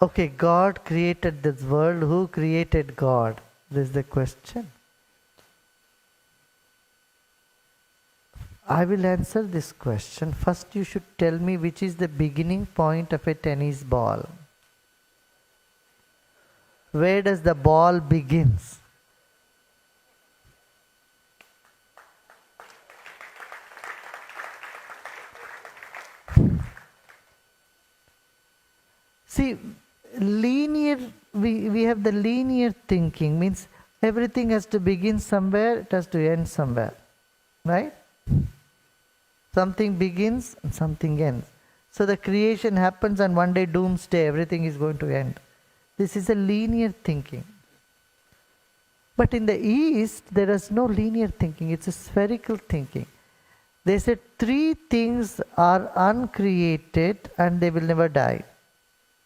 Okay, God created this world. Who created God? This is the question. I will answer this question. First, you should tell me which is the beginning point of a tennis ball. Where does the ball begins? See, we have the linear thinking, means everything has to begin somewhere, it has to end somewhere. Right? Something begins and something ends. So the creation happens and one day doomsday, everything is going to end. This is a linear thinking. But in the East, there is no linear thinking, it's a spherical thinking. They said 3 things are uncreated and they will never die,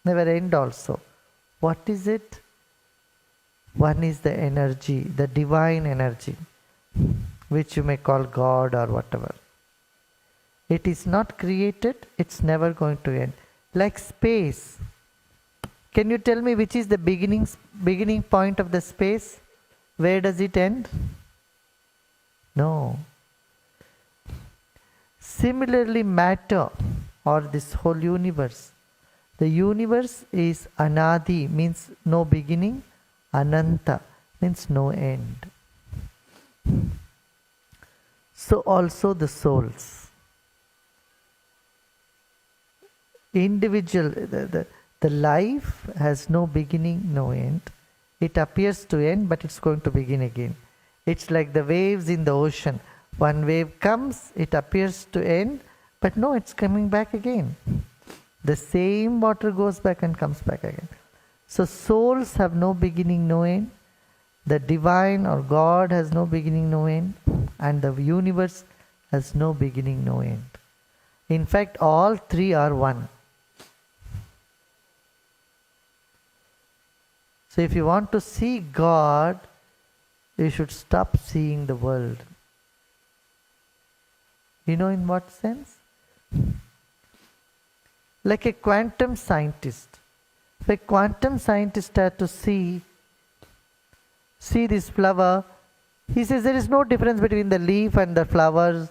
never end also. What is it? One is the energy, the divine energy, which you may call God or whatever. It is not created, it's never going to end. Like space. Can you tell me which is the beginning point of the space? Where does it end? No. Similarly, matter or this whole universe. The universe is anadi, means no beginning. Ananta means no end. So also the souls. Individual, the life has no beginning, no end. It appears to end, but it's going to begin again. It's like the waves in the ocean. One wave comes, it appears to end, but no, it's coming back again. The same water goes back and comes back again. So souls have no beginning, no end. The divine or God has no beginning, no end. And the universe has no beginning, no end. In fact, all 3 are one. So if you want to see God, you should stop seeing the world. You know in what sense? Like a quantum scientist. If a quantum scientist had to see this flower, he says there is no difference between the leaf and the flowers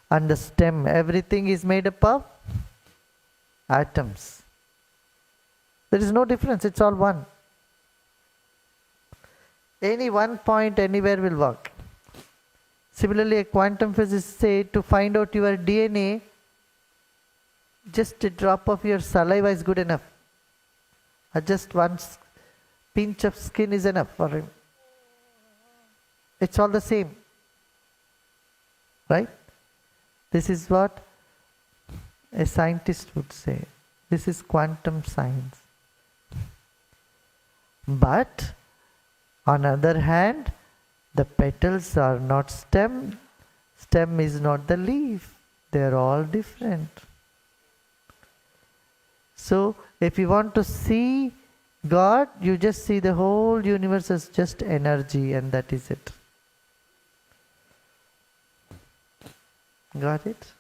and the stem. Everything is made up of atoms. There is no difference, it's all one. Any one point anywhere will work. Similarly, a quantum physicist said to find out your DNA, just a drop of your saliva is good enough. Or just one pinch of skin is enough for him. It's all the same. Right? This is what a scientist would say. This is quantum science. But on the other hand, the petals are not stem. Stem is not the leaf. They are all different. So, if you want to see God, you just see the whole universe as just energy, and that is it. Got it?